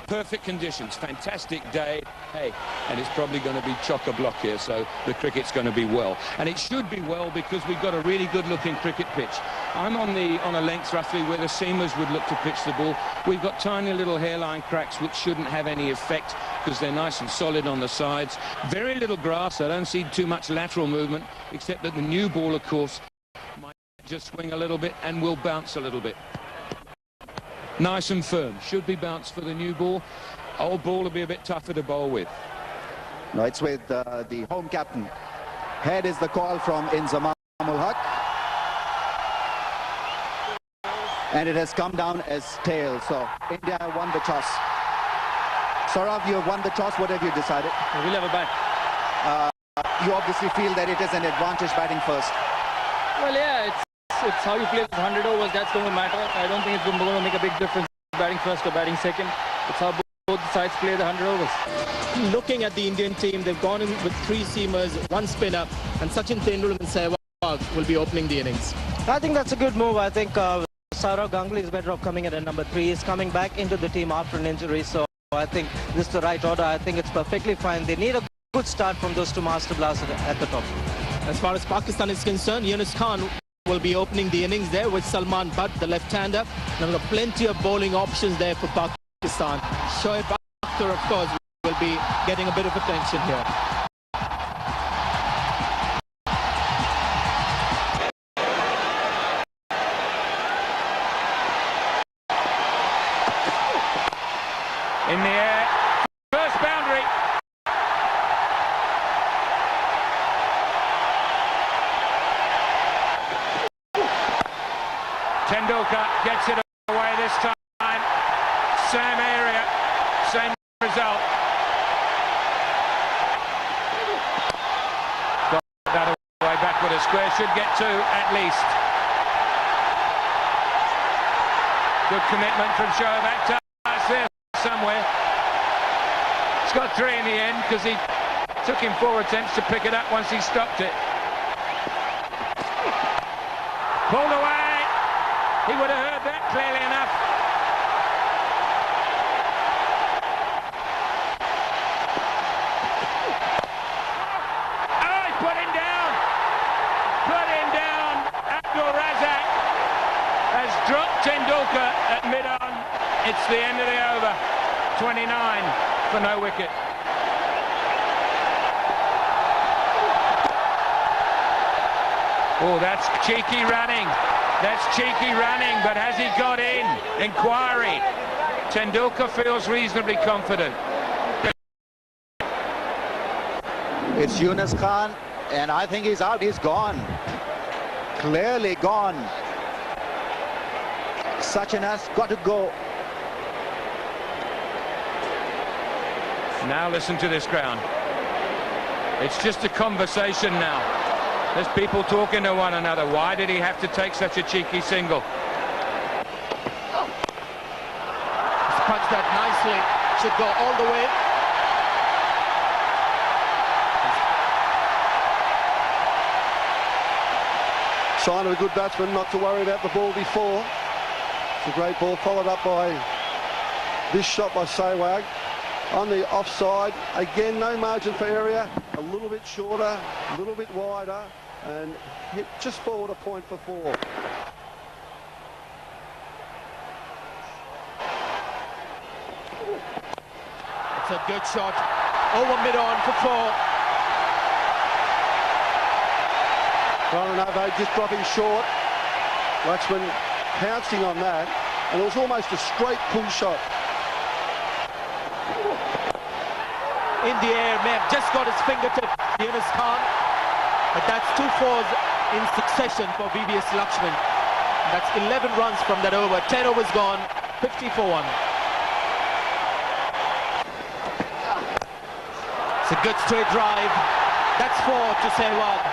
perfect conditions, fantastic day. Hey, and it's probably going to be chock-a-block here, so the cricket's going to be well. And it should be well because we've got a really good-looking cricket pitch. I'm on a length roughly where the seamers would look to pitch the ball. We've got tiny little hairline cracks which shouldn't have any effect because they're nice and solid on the sides. Very little grass. I don't see too much lateral movement, except that the new ball, of course, might just swing a little bit and will bounce a little bit. Nice and firm. Should be bounced for the new ball. Old ball will be a bit tougher to bowl with. No, it's with the home captain. Head is the call from Inzamam ul-Haq. And it has come down as tail. So India won the toss. Saurav, you have won the toss. What have you decided? We'll have a bat. You obviously feel that it is an advantage batting first. Well, yeah, it's how you play with 100 overs. That's going to matter. I don't think it's going to make a big difference batting first or batting second. It's how both sides play the 100 overs. Looking at the Indian team, they've gone in with 3 seamers, 1 spinner, and Sachin Tendulkar and Sehwag will be opening the innings. I think that's a good move. I think Sourav Ganguly is better off coming in at number 3. He's coming back into the team after an injury, so I think this is the right order. I think it's perfectly fine. They need a good start from those 2 master blasters at the top. As far as Pakistan is concerned, Yunus Khan will be opening the innings there with Salman Butt, the left-hander. There are plenty of bowling options there for Pakistan. Shoaib Akhtar, of course, will be getting a bit of attention here. In the air, first boundary. Tendulkar gets it away this time. Same area, same result. Got that away backward a square, should get 2 at least. Good commitment from Shoaib Akhtar. It's there somewhere. He's got 3 in the end because he took him 4 attempts to pick it up once he stopped it. Pulled away. He would have heard that clearly enough. Oh, he put him down. Put him down. Abdul Razak has dropped Tendulkar at mid-on. It's the end of the over. 29 for no wicket. Oh, that's cheeky running. That's cheeky running, but has he got in? Inquiry. Tendulkar feels reasonably confident. It's Yunus Khan, and I think he's out. He's gone. Clearly gone. Sachin has got to go. Now listen to this ground. It's just a conversation now. There's people talking to one another. Why did he have to take such a cheeky single? He's punched that nicely. Should go all the way. Sign of a good batsman, not to worry about the ball before. It's a great ball, followed up by this shot by Sehwag. On the offside, again, no margin for area, a little bit shorter, a little bit wider, and hit just forward a point for 4. It's a good shot. Over mid-on for 4. Ronaldo just dropping short. Waxman pouncing on that, and it was almost a straight pull shot. In the air, may have just got his fingertip, Yunus Khan. But that's 2 fours in succession for VVS Lakshman. That's 11 runs from that over. 10 overs gone, 50 for 1. It's a good straight drive. That's 4 to Sehwag.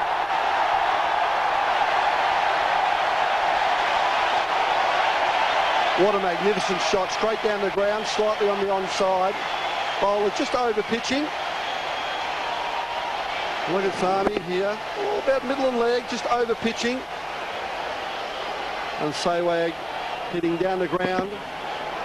What a magnificent shot, straight down the ground, slightly on the onside. Bowler just over pitching. Look at Sami here, about middle and leg, just over pitching. And Sehwag hitting down the ground.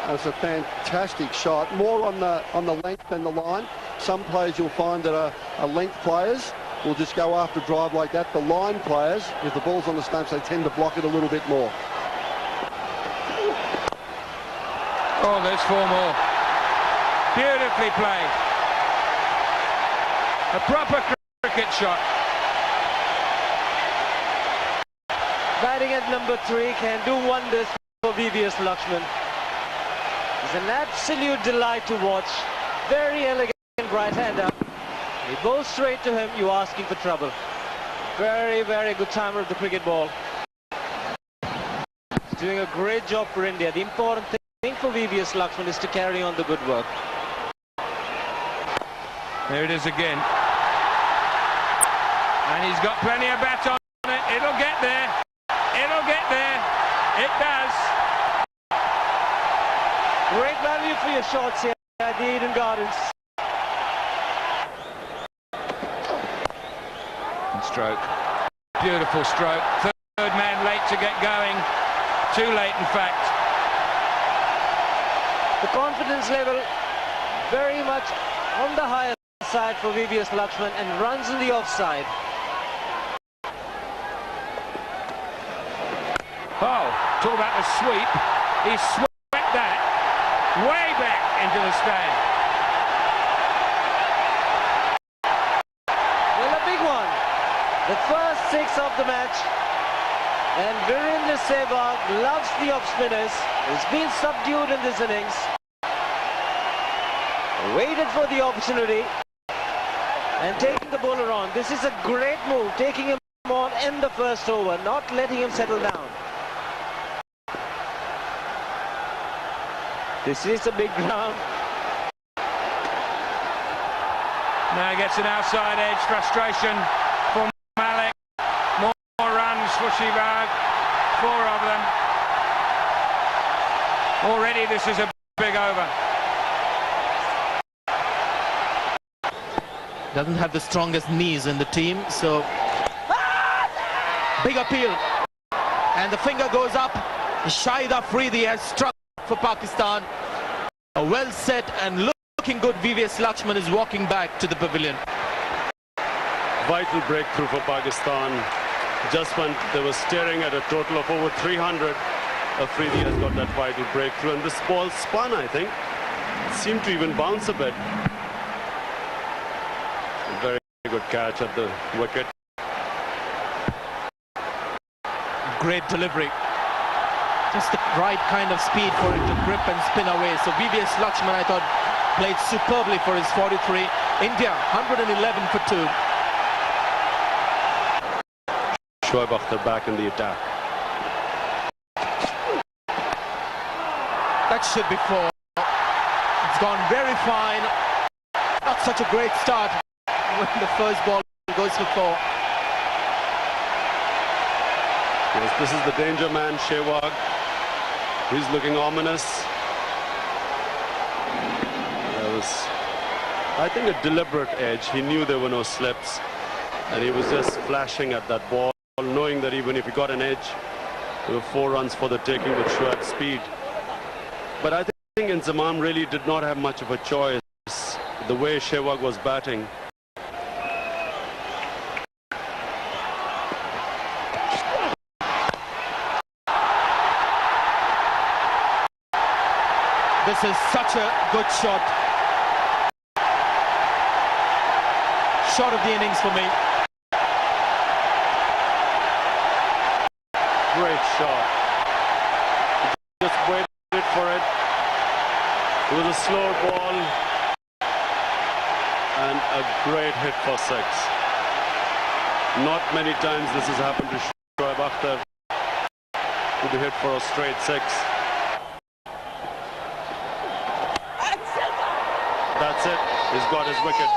It's a fantastic shot, more on the length than the line. Some players you'll find that are length players will just go after drive like that. The line players, if the ball's on the stumps, they tend to block it a little bit more. Oh, there's 4 more. Beautifully played. A proper cricket shot. Batting at number 3 can do wonders for VVS Lakshman. It's an absolute delight to watch. Very elegant right-hander. You bowl straight to him, you're asking for trouble. Very, very good timer of the cricket ball. He's doing a great job for India. The important thing for VVS Lakshman is to carry on the good work. There it is again. And he's got plenty of bat on it. It'll get there. It'll get there. It does. Great value for your shots here at the Eden Gardens. Stroke. Beautiful stroke. Third man late to get going. Too late, in fact. The confidence level very much on the higher side for VVS Lakshman, and runs in the offside. Oh, talk about the sweep. He swept that way back into the stand. Well, a big one. The first 6 of the match. And Virendra Sehwag loves the off-spinners. He's been subdued in this innings. Waited for the opportunity and taking the bowler on. This is a great move, taking him on in the first over, not letting him settle down. This is a big ground. Now gets an outside edge, frustration for Malik. More runs for Sehwag, 4 of them. Already this is a big over. Doesn't have the strongest knees in the team, so big appeal. And the finger goes up. Shahid Afridi has struck for Pakistan. A well set and looking good VVS Lakshman is walking back to the pavilion. Vital breakthrough for Pakistan. Just when they were staring at a total of over 300, Afridi has got that vital breakthrough, and this ball spun, I think. It seemed to even bounce a bit. Very good catch at the wicket. Great delivery. Just the right kind of speed for it to grip and spin away. So VVS Lakshman, I thought, played superbly for his 43. India, 111 for 2. Shoaib Akhtar back in the attack. That should be 4. It's gone very fine. Not such a great start when the first ball goes for 4. Yes, this is the danger man, Sehwag. He's looking ominous. That was, I think, a deliberate edge. He knew there were no slips, and he was just flashing at that ball, knowing that even if he got an edge, there were 4 runs for the taking with Shoaib's speed. But I think Inzamam really did not have much of a choice. The way Sehwag was batting. This is such a good shot. Shot of the innings for me. Great shot. He just waited for it. It was a slow ball. And a great hit for 6. Not many times this has happened to Shoaib Akhtar. With a hit for a straight 6. That's it. He's got his wicket.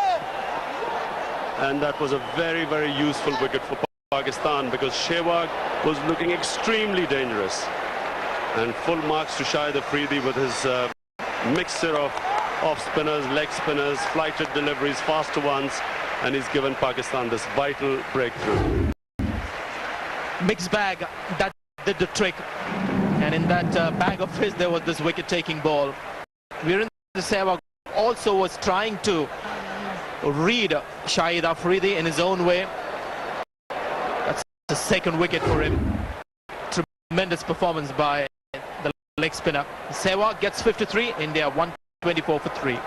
And that was a very, very useful wicket for Pakistan, because Sehwag was looking extremely dangerous. And full marks to Shahid Afridi with his mixture of off-spinners, leg spinners, flighted deliveries, faster ones, and he's given Pakistan this vital breakthrough. Mixed bag, that did the trick. And in that bag of his, there was this wicket-taking ball. Virendra Sehwag also was trying to read Shahid Afridi in his own way. That's the second wicket for him. Tremendous performance by the leg spinner. Sehwag gets 53, India 124 for 3.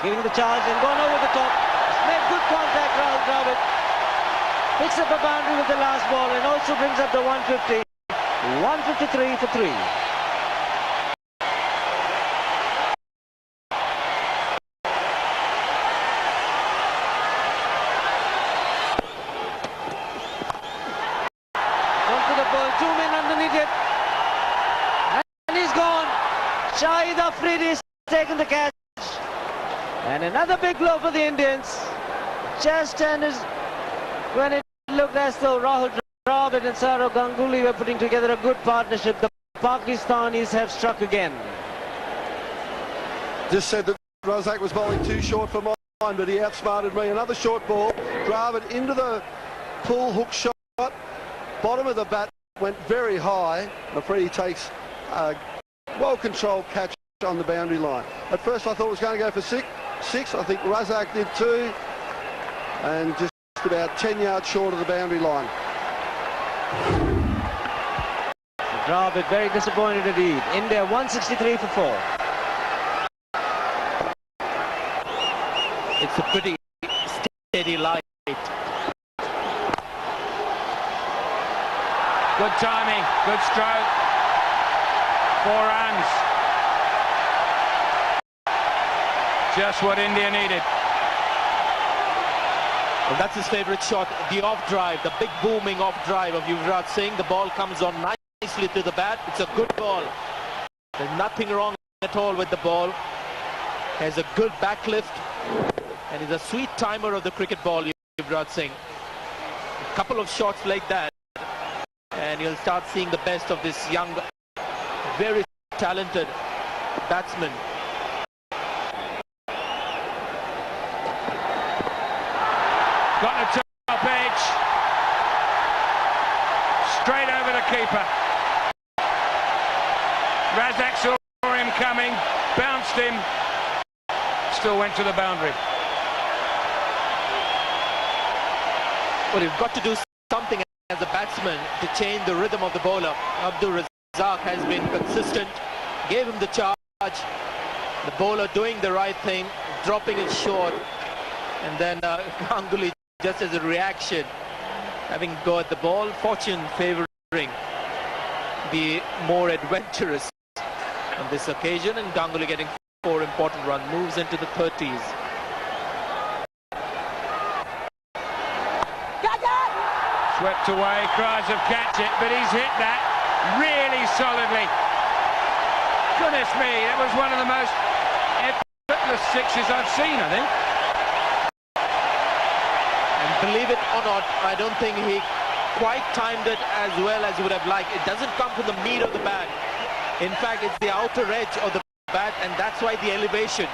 Giving the charge and gone over the top. Made good contact, Rahul Dravid. Picks up a boundary with the last ball and also brings up the 150. 153 for 3. And he's gone. Shahid Afridi has taken the catch. And another big blow for the Indians. Just when it looked as though Rahul Dravid and Saurav Ganguly were putting together a good partnership, the Pakistanis have struck again. Just said that Razak was bowling too short for mine, but he outsmarted me. Another short ball. Dravid into the full hook shot. Bottom of the bat went very high. Afridi takes a well-controlled catch on the boundary line. At first I thought it was going to go for six. I think Razak did too. And just about 10 yards short of the boundary line. Dravid very disappointed indeed. India 163 for 4. It's a pretty steady light. Good timing, good stroke. 4 runs. Just what India needed. Well, that's his favourite shot, the off drive, the big booming off drive of Yuvraj Singh. The ball comes on nicely to the bat. It's a good ball. There's nothing wrong at all with the ball. Has a good backlift. And he's a sweet timer of the cricket ball, Yuvraj Singh. A couple of shots like that, and you'll start seeing the best of this young, very talented batsman. Got the top edge. Straight over the keeper. Razak saw him coming, bounced him, still went to the boundary. Well, you've got to do something as a batsman to change the rhythm of the bowler. Abdul Razak has been consistent, gave him the charge. The bowler doing the right thing, dropping it short, and then Ganguly just as a reaction, having got the ball, fortune favouring the more adventurous on this occasion, and Ganguly getting 4 important runs, moves into the 30s. Swept away, cries of catch it, but he's hit that really solidly. Goodness me, that was one of the most effortless sixes I've seen, I think. And believe it or not, I don't think he quite timed it as well as he would have liked. It doesn't come from the meat of the bat. In fact, it's the outer edge of the bat, and that's why the elevation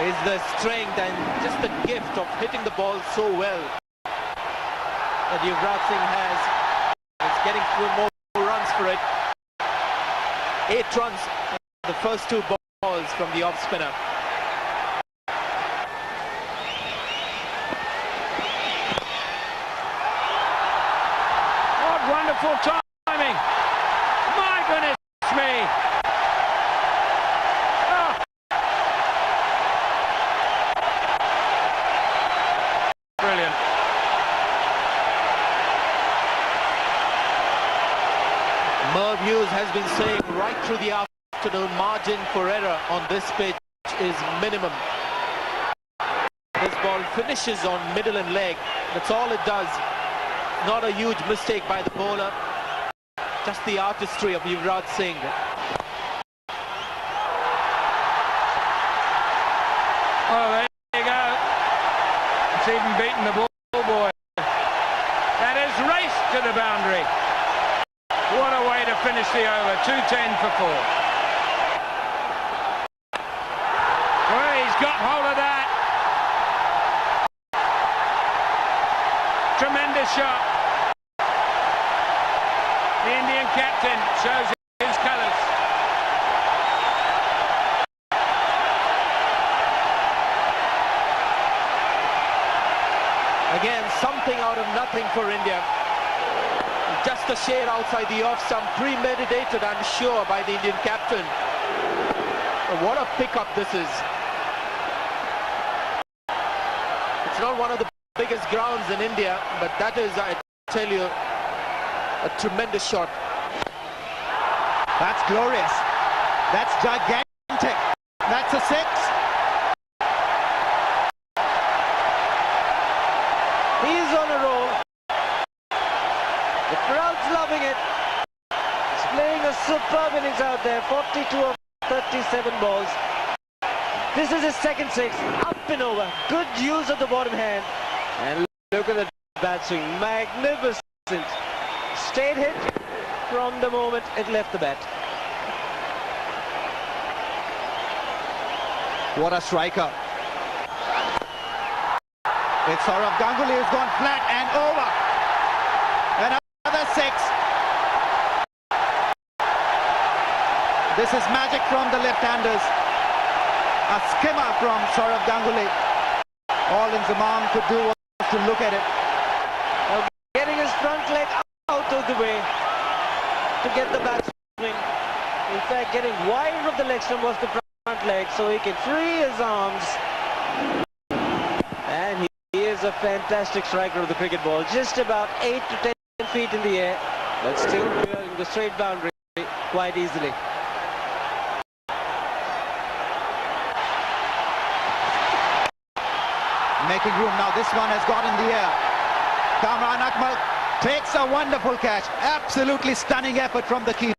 is the strength and just the gift of hitting the ball so well that Yuvraj Singh has. It's getting more runs for it. 8 runs, the first 2 balls from the off spinner. What wonderful timing! My goodness me! Oh. Brilliant. Merv Hughes has been saying right through the afternoon, margin for error on this pitch is minimum. This ball finishes on middle and leg. That's all it does. Not a huge mistake by the bowler. Just the artistry of Yuvraj Singh. Oh, there you go. It's even beaten the ball boy. That is raced to the boundary. What a way to finish the over. 210 for 4. Well, he's got hold of that. Tremendous shot. captain shows his colours. Again, something out of nothing for India. Just a shade outside the off stump, premeditated, I'm sure, by the Indian captain. What a pickup this is. It's not one of the biggest grounds in India, but that is, I tell you, a tremendous shot. That's glorious. That's gigantic. That's a six. He's on a roll. The crowd's loving it. He's playing a superb innings out there. 42 of 37 balls. This is his second six. Up and over. Good use of the bottom hand. And look at the bat swing. Magnificent. Straight hit from the moment it left the bat. What a striker. It's Saurav Ganguly who's gone flat and over. Another six. This is magic from the left-handers. A skimmer from Saurav Ganguly. All Inzamam could do was to look at it. Getting his front leg out of the way to get the back swing. In fact, getting wide of the leg stump was the front leg so he can free his arms. And he is a fantastic striker of the cricket ball. Just about 8 to 10 feet in the air, but still clearing the straight boundary quite easily. Making room now. This one has got in the air. Kamran Akmal takes a wonderful catch. Absolutely stunning effort from the keeper.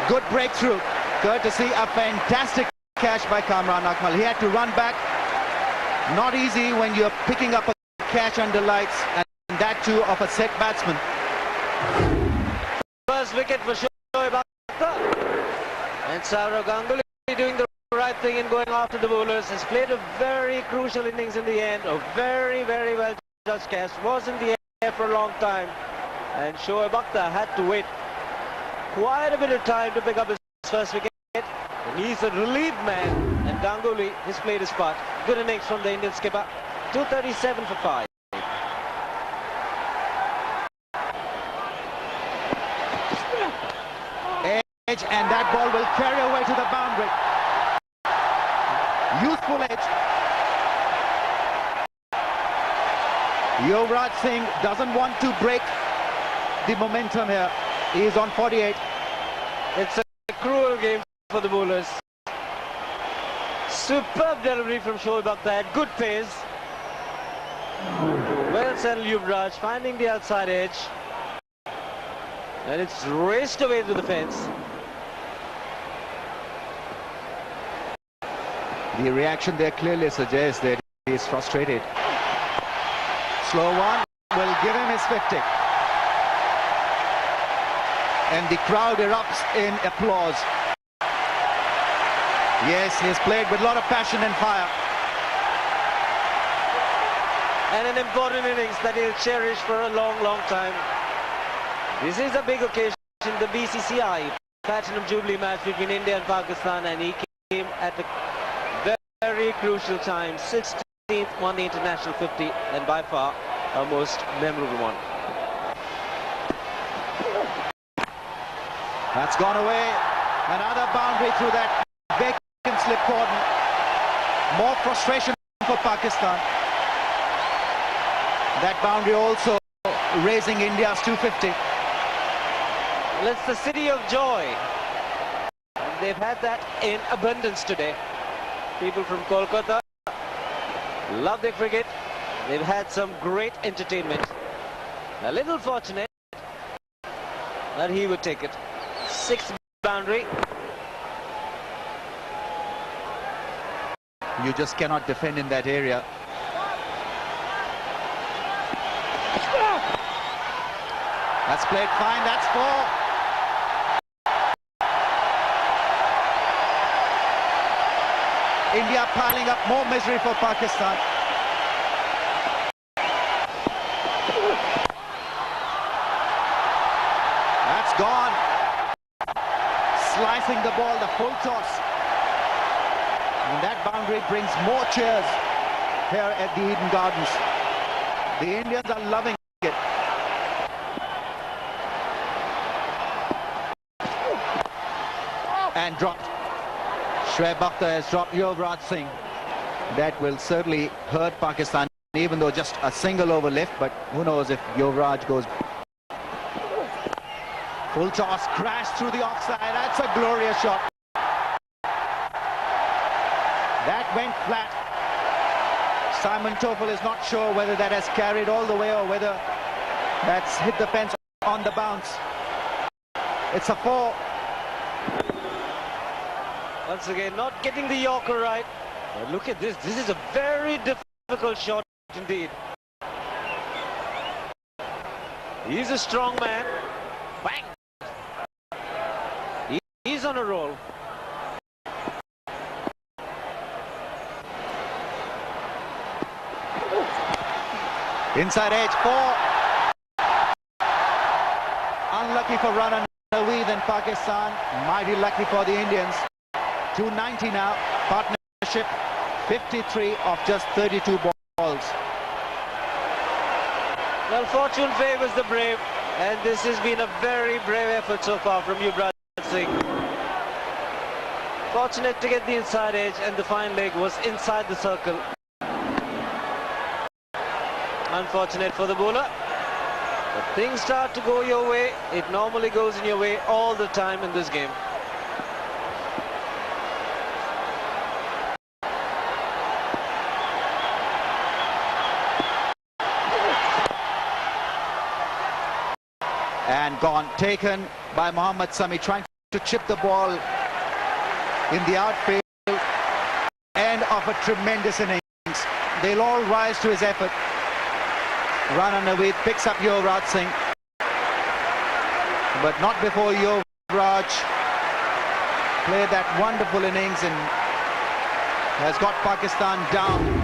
Good breakthrough. Courtesy a fantastic catch by Kamran Akmal. He had to run back. Not easy when you're picking up a catch under lights, and that too of a set batsman. First wicket for Shoaib Akhtar. And Saurav Ganguly doing the right thing in going after the bowlers. Has played a very crucial innings in the end. A very, very well judged catch. Was in the air for a long time. And Shoaib Akhtar had to wait quite a bit of time to pick up his first wicket. And he's a relief man. And Ganguly has played his part. Good innings from the Indian skipper. 237 for 5. Edge, and that ball will carry away to the boundary. Youthful edge. Yuvraj Singh doesn't want to break the momentum here. He is on 48. It's a cruel game for the bowlers. Superb delivery from Shoaib Akhtar. Good pace. Well settled Yuvraj, finding the outside edge. And it's raced away to the fence. The reaction there clearly suggests that he is frustrated. Slow one will give him his 50. And the crowd erupts in applause. Yes, he's played with a lot of passion and fire. And an important innings that he'll cherish for a long, long time. This is a big occasion, the BCCI Platinum Jubilee Match between India and Pakistan, and he came at a very crucial time. 16th, won the international 50, and by far our most memorable one. That's gone away. Another boundary through that vacant slip cordon. More frustration for Pakistan. That boundary also raising India's 250. Well, it's the city of joy. And they've had that in abundance today. People from Kolkata love their cricket. They've had some great entertainment. A little fortunate that he would take it. 6th boundary. You just cannot defend in that area. That's played fine. That's 4. India piling up more misery for Pakistan. That's gone. Slicing the ball, the full toss. And that boundary brings more cheers here at the Eden Gardens. The Indians are loving it. And dropped. Shoaib Akhtar has dropped Yuvraj Singh. That will certainly hurt Pakistan, even though just a single over left, but who knows if Yuvraj goes. Full toss, crash through the offside. That's a glorious shot. That went flat. Simon Toffel is not sure whether that has carried all the way or whether that's hit the fence on the bounce. It's a 4. Once again, not getting the Yorker right. But look at this. This is a very difficult shot indeed. He's a strong man. Bang! He's on a roll. Inside edge, 4. Unlucky for Rana Naweed and Pakistan. Mighty lucky for the Indians. 290 now. Partnership 53 of just 32 balls. Well, fortune favors the brave, and this has been a very brave effort so far from Yuvraj Singh. Fortunate to get the inside edge, and the fine leg was inside the circle. Unfortunate for the bowler. But things start to go your way. It normally goes in your way all the time in this game. And gone, taken by Mohammad Sami, trying to chip the ball in the outfield. End of a tremendous innings. They'll all rise to his effort. Rana Naweed picks up Yuvraj Singh, but not before Yuvraj played that wonderful innings and has got Pakistan down.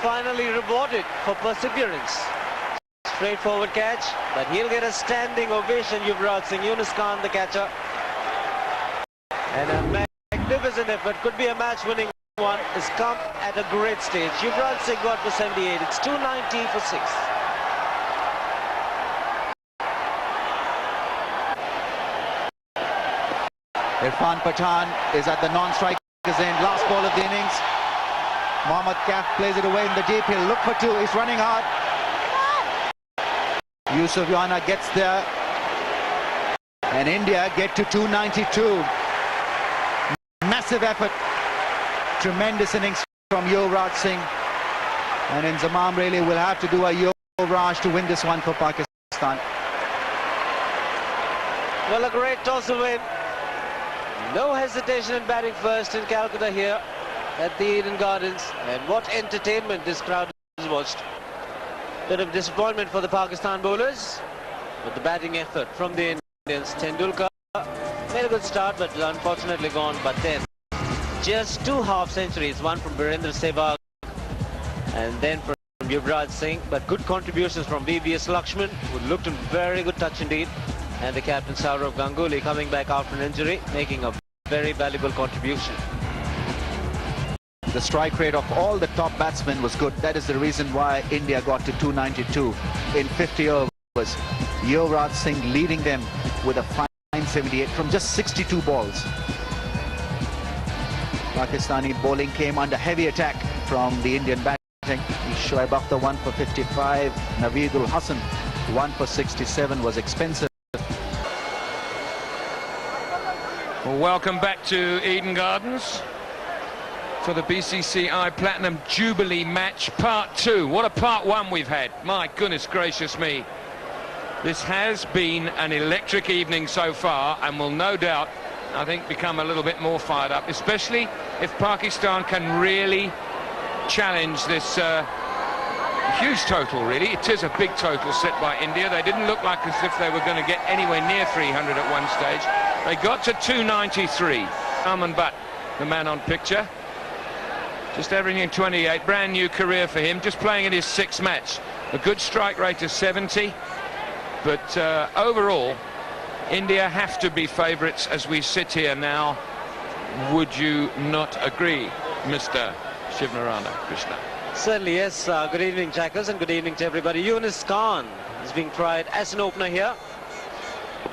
Finally rewarded for perseverance. Straightforward catch, but he'll get a standing ovation. Yuvraj Singh, Yunus Khan the catcher, and a magnificent effort. Could be a match-winning one. Has come at a great stage. Yuvraj Singh got for 78. It's 290 for 6. Irfan Pathan is at the non-striker's end. Last ball of the innings. Mohammad Kaf plays it away in the deep. He'll look for 2. He's running hard. Yusuf Yana gets there. And India get to 292. Massive effort. Tremendous innings from Yuvraj Singh. And Inzamam really will have to do a Yuvraj to win this one for Pakistan. Well, a great toss to win. No hesitation in batting first in Calcutta here at the Eden Gardens, and what entertainment this crowd has watched. Bit of disappointment for the Pakistan bowlers, but the batting effort from the Indians. Tendulkar made a good start, but unfortunately gone. But then just 2 half centuries, one from Virendra Sehwag and then from Yuvraj Singh, but good contributions from VVS Lakshman, who looked in very good touch indeed, and the captain Sourav Ganguly coming back after an injury, making a very valuable contribution. The strike rate of all the top batsmen was good. That is the reason why India got to 292 in 50 overs. Yuvraj Singh leading them with a fine 78 from just 62 balls. Pakistani bowling came under heavy attack from the Indian batting. Shoaib Akhtar 1 for 55. Naveedul Hasan 1 for 67 was expensive. Well, welcome back to Eden Gardens for the BCCI Platinum Jubilee Match Part 2. What a Part 1 we've had. My goodness gracious me. This has been an electric evening so far, and will no doubt, I think, become a little bit more fired up, especially if Pakistan can really challenge this huge total, really. It is a big total set by India. They didn't look like as if they were going to get anywhere near 300 at one stage. They got to 293. Salman Butt, the man on picture. Just averaging 28, brand new career for him, just playing in his 6th match. A good strike rate of 70, but overall, India have to be favourites as we sit here now. Would you not agree, Mr. Shivnarana Krishna? Certainly, yes. Good evening, Jackers, and good evening to everybody. Yunus Khan is being tried as an opener here.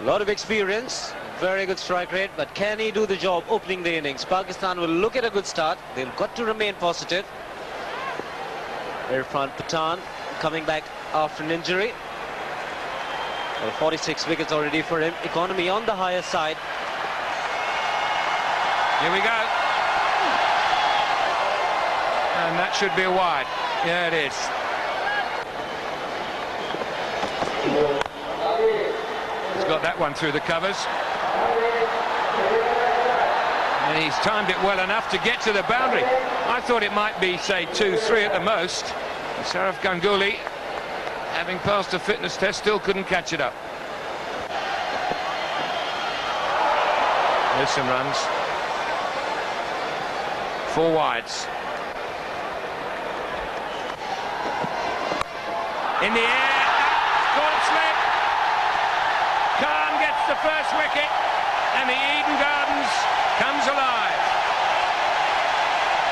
A lot of experience, very good strike rate, but can he do the job opening the innings? Pakistan will look at a good start. They've got to remain positive. Irfan Pathan coming back after an injury. Well, 46 wickets already for him. Economy on the higher side. Here we go. And that should be a wide. Yeah, it is. He's got that one through the covers. And he's timed it well enough to get to the boundary. I thought it might be, say, 2-3 at the most. Saraf Ganguly, having passed a fitness test, still couldn't catch it up. There's some runs. 4 wides. In the air, caught slip. Khan gets the first wicket, and the Eden Gardens comes alive.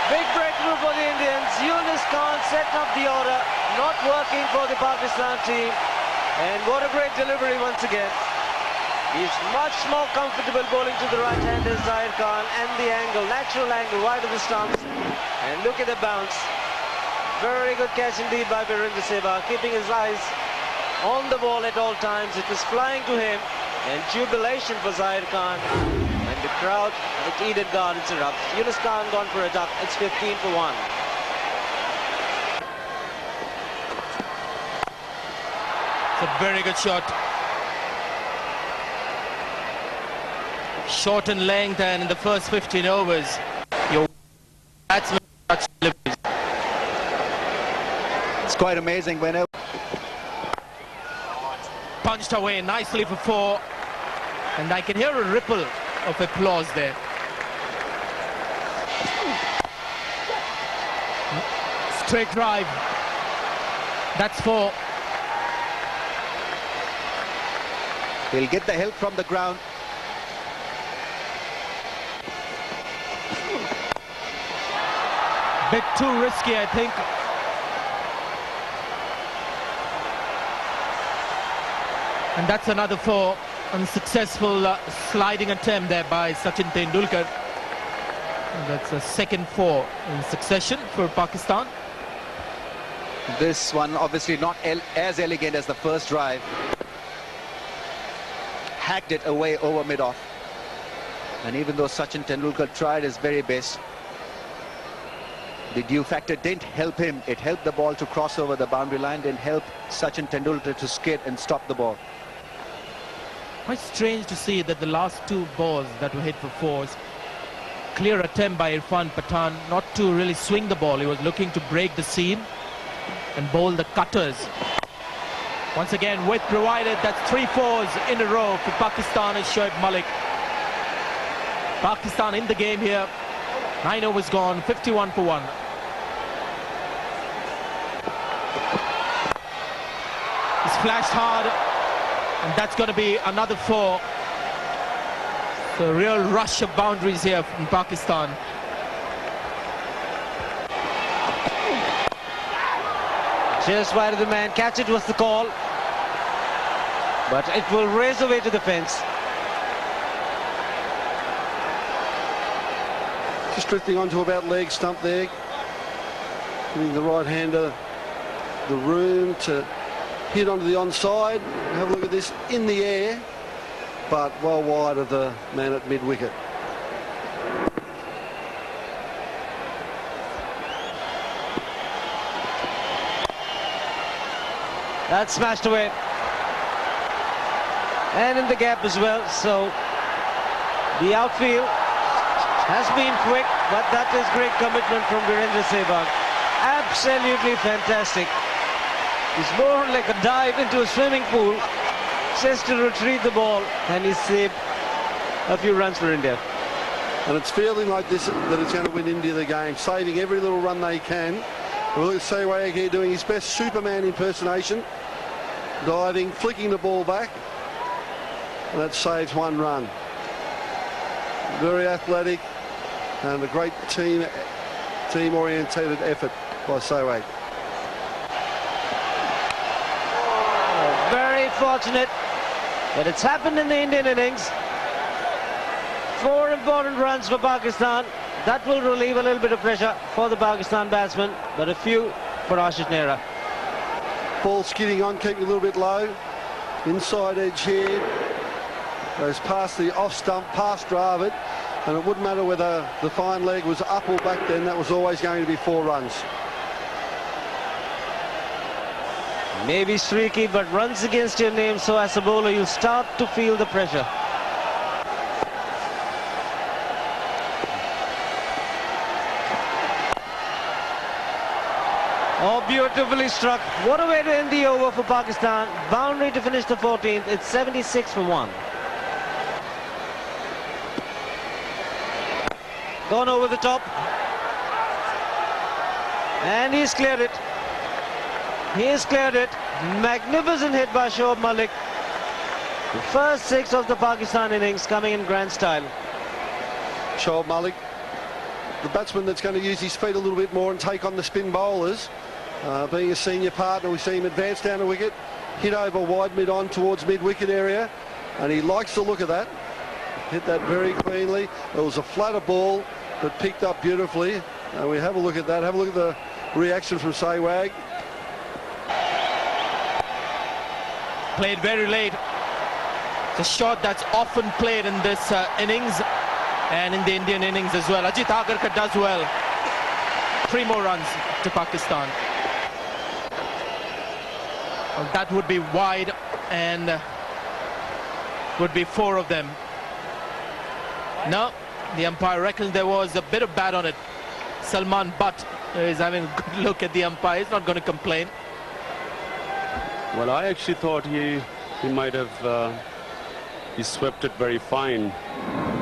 Big breakthrough for the Indians. Yunus Khan setting up the order, not working for the Pakistan team. And what a great delivery once again. He's much more comfortable bowling to the right-hander Zahir Khan, and the angle, natural angle, wide of the stumps. And look at the bounce. Very good catch indeed by Virendra Sehwag, keeping his eyes on the ball at all times. It was flying to him, and jubilation for Zahir Khan. And the crowd at Eden Gardens erupts. Yunus Khan gone for a duck. It's 15 for 1. It's a very good shot. Short and length, and in the first 15 overs, your batsman deliveries. It's quite amazing whenever Punched away nicely for 4, and I can hear a ripple of applause there. Straight drive. That's 4. he'll get the help from the ground. Bit too risky, I think. And that's another 4. Unsuccessful sliding attempt there by Sachin Tendulkar. And that's a second 4 in succession for Pakistan. This one obviously not as elegant as the first drive. Hacked it away over mid-off. And even though Sachin Tendulkar tried his very best, the due factor didn't help him. It helped the ball to cross over the boundary line, didn't help Sachin Tendulkar to skid and stop the ball. Quite strange to see that the last 2 balls that were hit for 4s, clear attempt by Irfan Pathan not to really swing the ball. He was looking to break the seam and bowl the cutters. Once again, width provided. That's 3 4s in a row for Pakistan and Shoaib Malik. Pakistan in the game here. 9 overs gone, 51 for 1. He's flashed hard, and that's going to be another 4. So a real rush of boundaries here from Pakistan. Just wide of the man. Catch it was the call. But it will race away to the fence. Just drifting onto about leg stump there. Giving the right-hander the room to hit onto the onside. Have a look at this in the air, but well wide of the man at mid-wicket. That's smashed away. And in the gap as well. So the outfield has been quick, but that is great commitment from Virendra Sehwag. Absolutely fantastic. It's more like a dive into a swimming pool just to retrieve the ball, and he saved a few runs for India. And it's feeling like this that it's going to win India the game, saving every little run they can. We look at Sehwag here doing his best Superman impersonation, diving, flicking the ball back, and that saves 1 run. Very athletic and a great team-orientated effort by Sehwag. Very fortunate that it's happened in the Indian innings. 4 important runs for Pakistan. That will relieve a little bit of pressure for the Pakistan batsmen, but a few for Ashish Nehra. Ball skidding on, keeping a little bit low. Inside edge here. Goes past the off stump, past Dravid, and it wouldn't matter whether the fine leg was up or back then, that was always going to be 4 runs. Maybe streaky, but runs against your name, so as a bowler you start to feel the pressure. Oh, beautifully struck. What a way to end the over for Pakistan. Boundary to finish the 14th. It's 76 for 1. Gone over the top. And he's cleared it. He's cleared it. Magnificent hit by Shoaib Malik. The first 6 of the Pakistan innings coming in grand style. Shoaib Malik, the batsman that's going to use his feet a little bit more and take on the spin bowlers. Being a senior partner, we see him advance down the wicket, hit over wide mid-on towards mid-wicket area, and he likes the look of that. Hit that very cleanly. It was a flatter ball that picked up beautifully. And we have a look at that. Have a look at the reaction from Sehwag. Played very late. It's a shot that's often played in this innings and in the Indian innings as well. Ajit Agarkar does well. 3 more runs to Pakistan. Well, that would be wide and would be 4 of them. No, the umpire reckoned there was a bit of bat on it. Salman Butt is having a good look at the umpire. He's not going to complain. Well, I actually thought he might have he swept it very fine.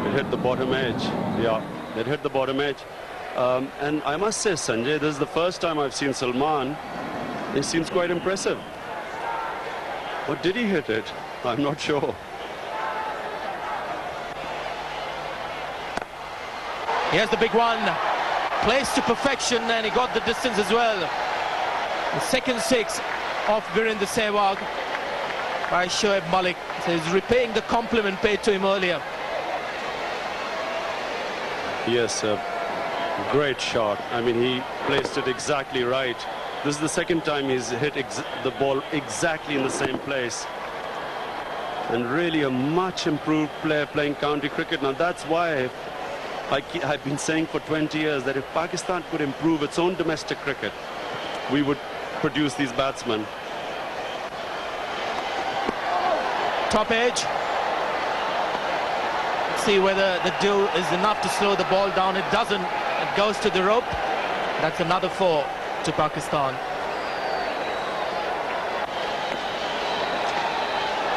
It hit the bottom edge. Yeah, it hit the bottom edge. And I must say, Sanjay, this is the first time I've seen Salman. He seems quite impressive. But did he hit it? I'm not sure. Here's the big one. Placed to perfection, and he got the distance as well. The second 6 of Virendra Sehwag by Shoaib Malik. So he's repaying the compliment paid to him earlier. Yes, great shot. I mean, he placed it exactly right. This is the second time he's hit the ball exactly in the same place. And really a much improved player playing county cricket. Now that's why I've been saying for 20 years that if Pakistan could improve its own domestic cricket, we would produce these batsmen. Top edge. See whether the do is enough to slow the ball down. It doesn't. It goes to the rope. That's another 4 to Pakistan.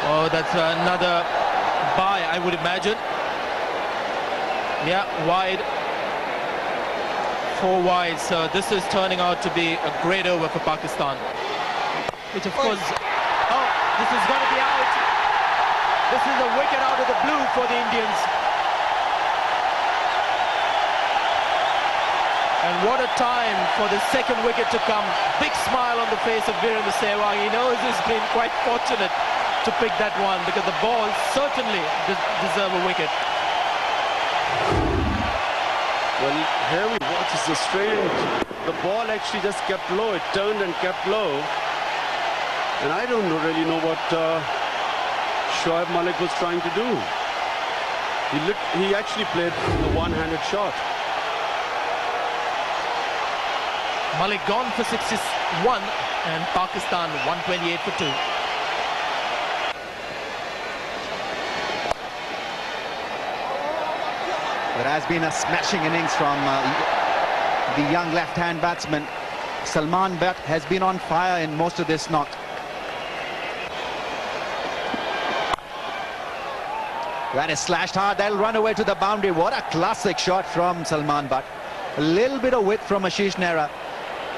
Oh, that's another bye, I would imagine. Yeah, wide. 4 wide. So this is turning out to be a great over for Pakistan. Which of course, oh, this is going to be out. This is a wicket out of the blue for the Indians. And what a time for the second wicket to come. Big smile on the face of Virendra Sehwag. He knows he's been quite fortunate to pick that one because the ball certainly deserve a wicket. Well, here we watch, it's a strange. The ball actually just kept low. It turned and kept low. And I don't really know what Shoaib Malik was trying to do. He actually played the one-handed shot. Malik gone for 61 and Pakistan 128 for 2. There has been a smashing innings from the young left-hand batsman. Salman Butt has been on fire in most of this knock. That is slashed hard. They'll run away to the boundary. What a classic shot from Salman Butt. A little bit of width from Ashish Nehra.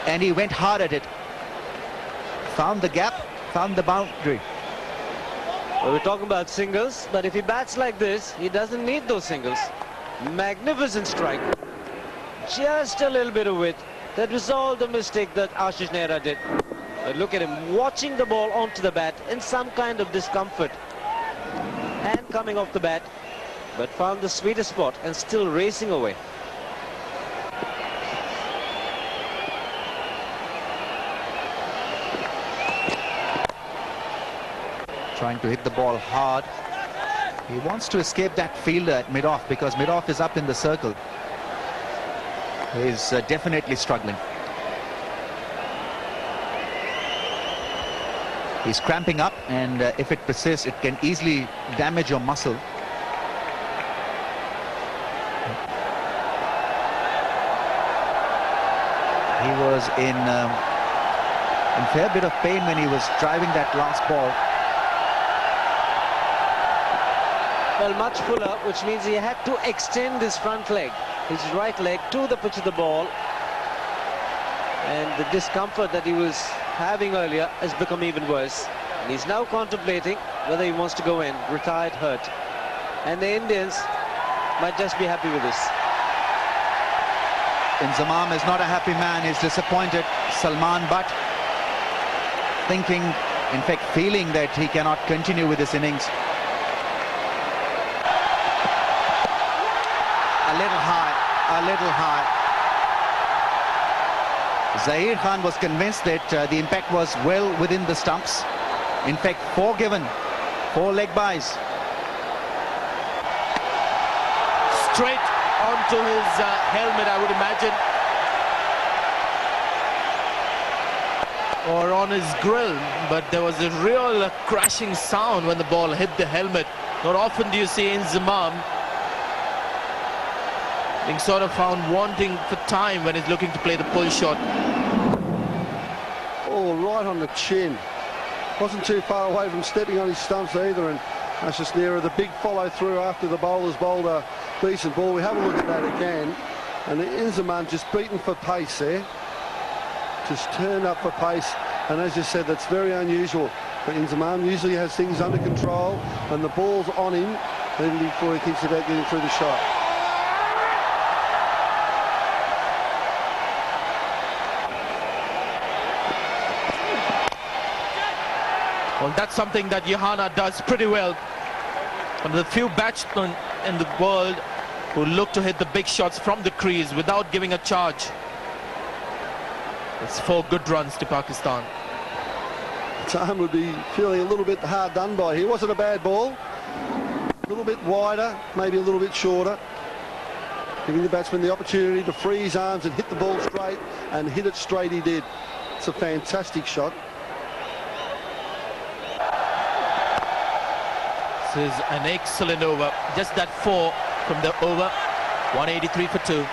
and he went hard at it. Found the gap, found the boundary. Well, we're talking about singles, but if he bats like this, he doesn't need those singles. Magnificent strike. Just a little bit of width. That was all the mistake that Ashish Nehra did. But look at him watching the ball onto the bat in some kind of discomfort. Hand coming off the bat, but found the sweetest spot and still racing away. Trying to hit the ball hard. He wants to escape that fielder at mid-off because mid-off is up in the circle. He's definitely struggling. He's cramping up, and if it persists, it can easily damage your muscle. He was in fair bit of pain when he was driving that last ball. Well, much fuller, which means he had to extend his front leg, his right leg, to the pitch of the ball. And the discomfort that he was having earlier has become even worse. And he's now contemplating whether he wants to go in, retired, hurt. And the Indians might just be happy with this. Inzamam is not a happy man. He's disappointed. Salman Butt thinking, in fact feeling, that he cannot continue with this innings. A little high, a little high. Zahir Khan was convinced that the impact was well within the stumps. In fact, 4 given, 4 leg byes. Straight onto his helmet, I would imagine. Or on his grill, but there was a real crashing sound when the ball hit the helmet. Not often do you see Inzamam being sort of found wanting for time when he's looking to play the pull shot. Oh, right on the chin. Wasn't too far away from stepping on his stumps either, and Ashish Nehra, the big follow through after the bowlers bowled a decent ball. We have a look at that again, and the Inzamam just beaten for pace there. Just turned up for pace, and as you said, that's very unusual for Inzamam. Usually has things under control, and the ball's on him even before he thinks about getting through the shot. Well, that's something that Johanna does pretty well. One of the few batsmen in the world who look to hit the big shots from the crease without giving a charge. It's 4 good runs to Pakistan. Time would be feeling a little bit hard done by here. Wasn't a bad ball. A little bit wider, maybe a little bit shorter. Giving the batsman the opportunity to free his arms and hit the ball straight, and hit it straight he did. It's a fantastic shot. This is an excellent over. Just that 4 from the over. 183 for 2.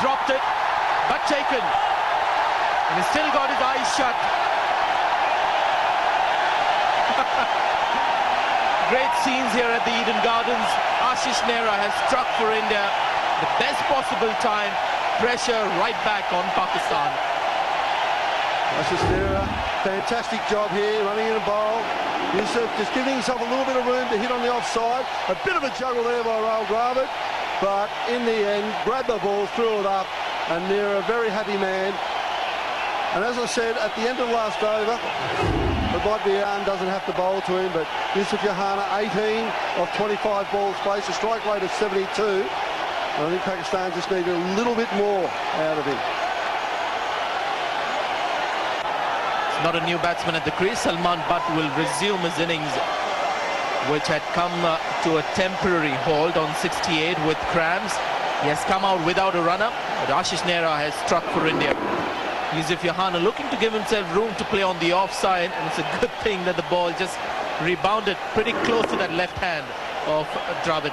Dropped it, but taken. And he's still got his eyes shut. Great scenes here at the Eden Gardens. Ashish Nehra has struck for India. The best possible time. Pressure right back on Pakistan. Ashish Nehra, fantastic job here, running in a bowl. Yusuf just giving himself a little bit of room to hit on the offside. A bit of a juggle there by Rahul Dravid. But in the end, grabbed the ball, threw it up, and Nehra, a very happy man. And as I said, at the end of the last over, Badbiyan doesn't have to bowl to him, but Yusuf Johanna, 18 of 25 balls placed, a strike rate of 72. And I think Pakistan just needed a little bit more out of him. It's not a new batsman at the crease. Salman Butt will resume his innings which had come to a temporary halt on 68 with cramps. He has come out without a runner, but Ashish Nehra has struck for India. Yusuf Yohana looking to give himself room to play on the offside, and it's a good thing that the ball just rebounded pretty close to that left hand of Dravid.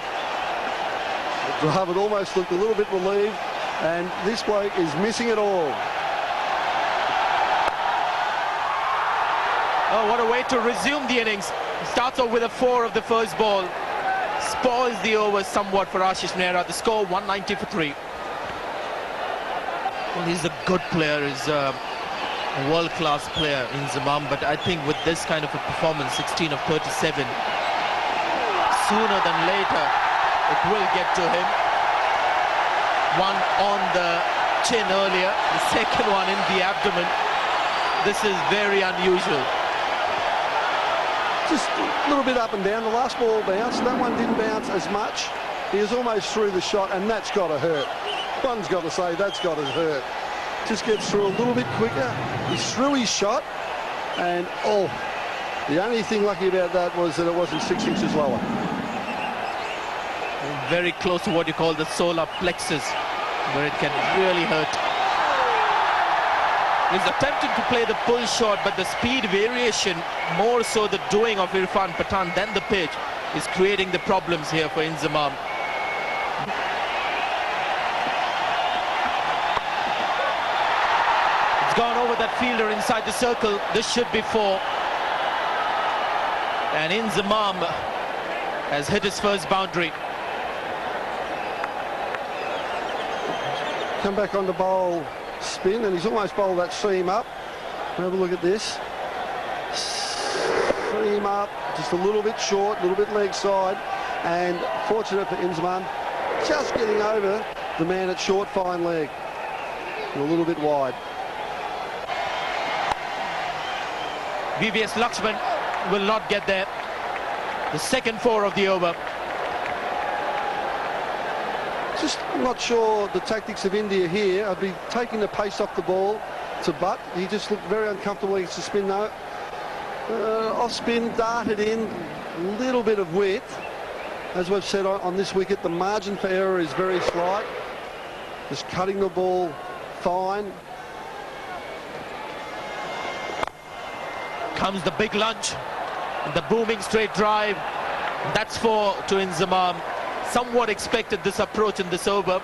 Dravid almost looked a little bit relieved, and this bloke is missing it all. Oh, what a way to resume the innings. Starts off with a 4 of the first ball. Spoils the over somewhat for Ashish Nehra. The score 190 for 3. Well, he's a good player. He's a world-class player in Zaman, but I think with this kind of a performance, 16 of 37, sooner than later, it will get to him. One on the chin earlier, the second one in the abdomen. This is very unusual. Just a little bit up and down. The last ball bounced. That one didn't bounce as much. He was almost through the shot, and that's got to hurt. One's got to say that's got to hurt. Just gets through a little bit quicker. He's through his shot, and oh, the only thing lucky about that was that it wasn't 6 inches lower. Very close to what you call the solar plexus, where it can really hurt. He's attempting to play the pull shot, but the speed variation, more so the doing of Irfan Pathan than the pitch, is creating the problems here for Inzamam. It's gone over that fielder inside the circle. This should be 4. And Inzamam has hit his first boundary. Come back on the bowl spin, and he's almost bowled that seam up. Have a look at this. Seam up, just a little bit short, a little bit leg side, and fortunate for Inzamam, just getting over the man at short fine leg. A little bit wide. VVS Lakshman will not get there. The second 4 of the over. Just not sure the tactics of India here. I'd be taking the pace off the ball to Butt. He just looked very uncomfortable against the spin though. Off spin, darted in, a little bit of width. As we've said on this wicket, the margin for error is very slight. Just cutting the ball fine. Comes the big lunge, and the booming straight drive. That's 4 to Inzamam. Somewhat expected this approach in this over.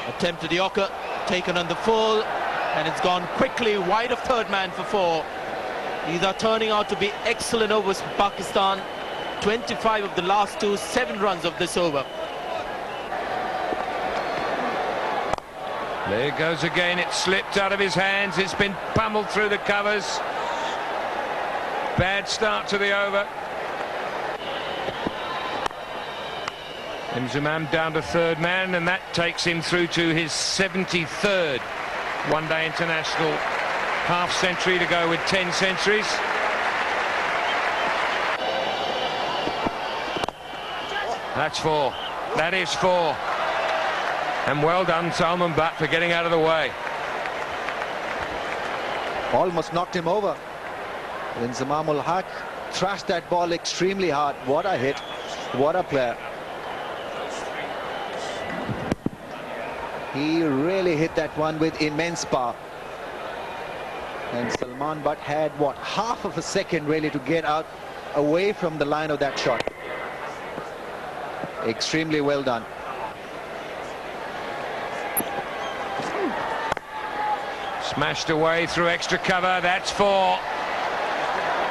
Attempt to the Yorker, taken on the full, and it's gone quickly wide of third man for 4. These are turning out to be excellent overs for Pakistan. 25 of the last 2, 7 runs of this over. There it goes again. It slipped out of his hands. It's been pummeled through the covers. Bad start to the over. Inzamam down to third man, and that takes him through to his 73rd one-day international. Half century to go with 10 centuries. That's 4. That is 4. And well done, Salman Butt, for getting out of the way. Almost knocked him over. Inzamam ul Haq thrashed that ball extremely hard. What a hit. What a player. He really hit that one with immense power. And Salman Butt had, what, half of a second really to get out away from the line of that shot. Extremely well done. Smashed away through extra cover. That's 4.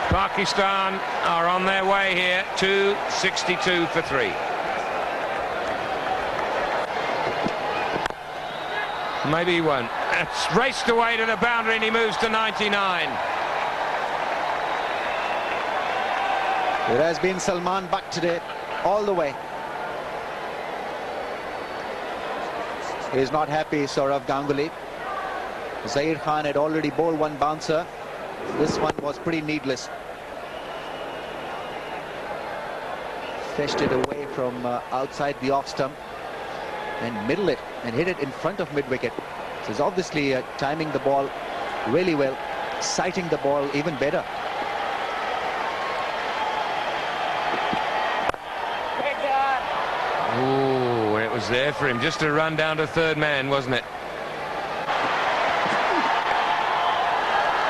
Pakistan are on their way here to 62 for 3. Maybe he won't. It's raced away to the boundary, and he moves to 99. It has been Salman Butt today, all the way. He is not happy, Saurav Ganguly. Zair Khan had already bowled one bouncer. This one was pretty needless. Fetched it away from outside the off stump and middle it and hit it in front of mid-wicket. So he's obviously timing the ball really well, sighting the ball even better. Oh, it was there for him, just to run down to third man, wasn't it?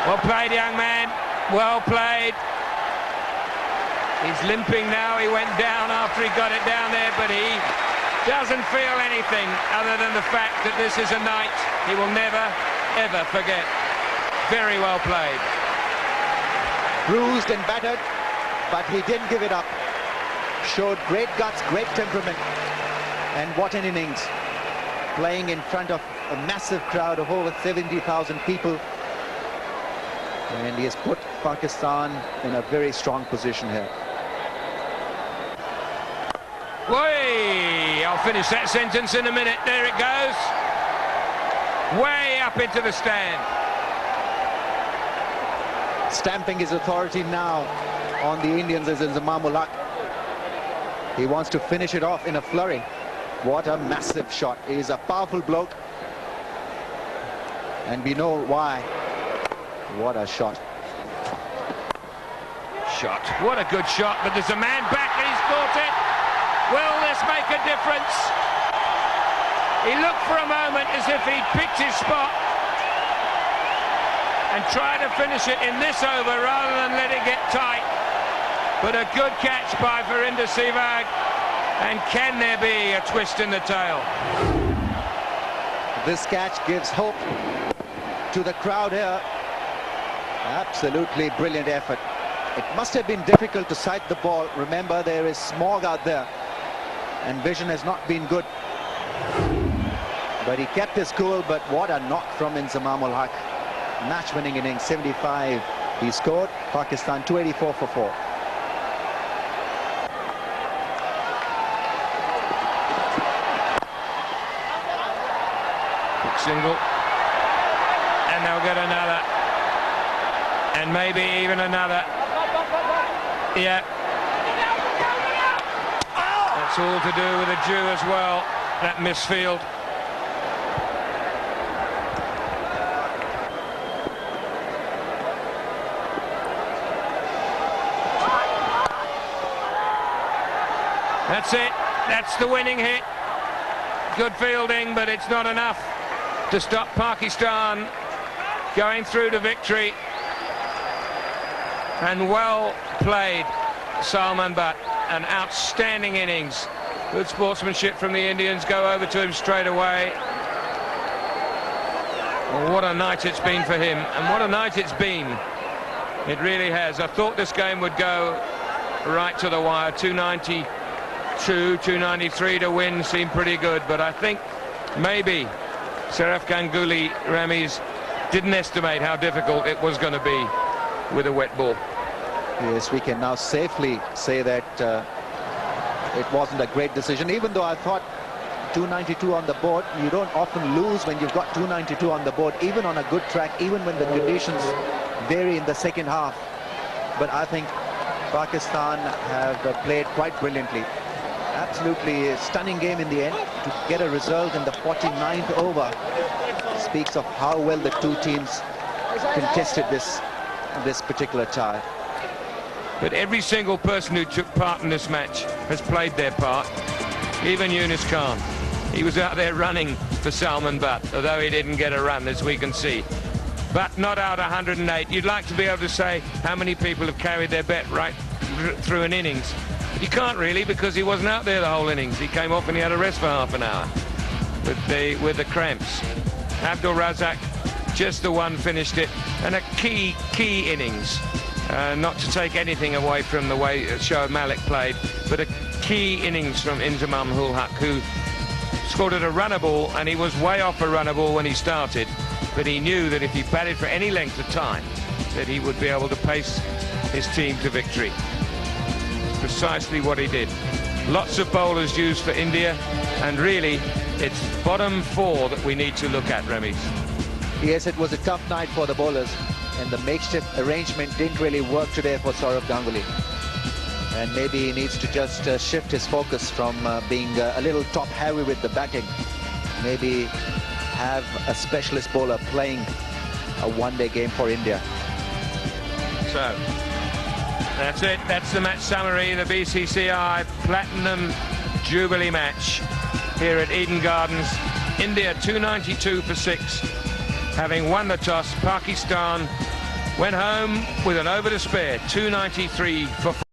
Well played, young man. Well played. He's limping now. He went down after he got it down there, but he doesn't feel anything other than the fact that this is a night he will never, ever forget. Very well played. Bruised and battered, but he didn't give it up. Showed great guts, great temperament. And what an innings. Playing in front of a massive crowd of over 70,000 people. And he has put Pakistan in a very strong position here. Way! I'll finish that sentence in a minute. There it goes. Way up into the stand. Stamping his authority now on the Indians is Salman Butt. He wants to finish it off in a flurry. What a massive shot. He is a powerful bloke. And we know why. What a shot. What a good shot, but there's a man back and he's caught it. Will this make a difference? He looked for a moment as if he'd picked his spot and tried to finish it in this over rather than let it get tight. But a good catch by Virender Sehwag, and can there be a twist in the tail? This catch gives hope to the crowd here. Absolutely brilliant effort. It must have been difficult to sight the ball. Remember, there is smog out there and vision has not been good. But he kept his cool, but what a knock from Salman Butt. Match-winning innings, 75 he scored. Pakistan 284 for 4. Single, and they'll get another, and maybe even another. Yeah, that's all to do with a Jew as well, that misfield. That's it, that's the winning hit. Good fielding, but it's not enough to stop Pakistan going through to victory. And well played, Salman Butt. An outstanding innings. Good sportsmanship from the Indians. Go over to him straight away. Well, what a night it's been for him, and what a night it's been. It really has. I thought this game would go right to the wire. 292, 293 to win seemed pretty good, but I think maybe Saraf Ganguly Ramis didn't estimate how difficult it was going to be with a wet ball. Yes, we can now safely say that it wasn't a great decision, even though I thought 292 on the board. You don't often lose when you've got 292 on the board, even on a good track, even when the conditions vary in the second half. But I think Pakistan have played quite brilliantly. Absolutely a stunning game in the end. To get a result in the 49th over speaks of how well the two teams contested this particular tie. But every single person who took part in this match has played their part. Even Yunus Khan. He was out there running for Salman Butt, although he didn't get a run, as we can see. But not out 108. You'd like to be able to say how many people have carried their bet right through an innings. But you can't really, because he wasn't out there the whole innings. He came off and he had a rest for half an hour with the cramps. Abdul Razak, just the one, finished it, and a key innings. Not to take anything away from the way Shoaib Malik played, but a key innings from Inzamam ul Haq, who scored at a runner ball, and he was way off a runner ball when he started, but he knew that if he batted for any length of time, that he would be able to pace his team to victory. Precisely what he did. Lots of bowlers used for India, and really it's bottom four that we need to look at, Remis. Yes, it was a tough night for the bowlers, and the makeshift arrangement didn't really work today for Saurav Ganguly. And maybe he needs to just shift his focus from being a little top heavy with the batting. Maybe have a specialist bowler playing a one-day game for India. So that's it. That's the match summary. The BCCI Platinum Jubilee Match here at Eden Gardens. India 292 for 6. Having won the toss, Pakistan went home with an over to spare, 293 for 4.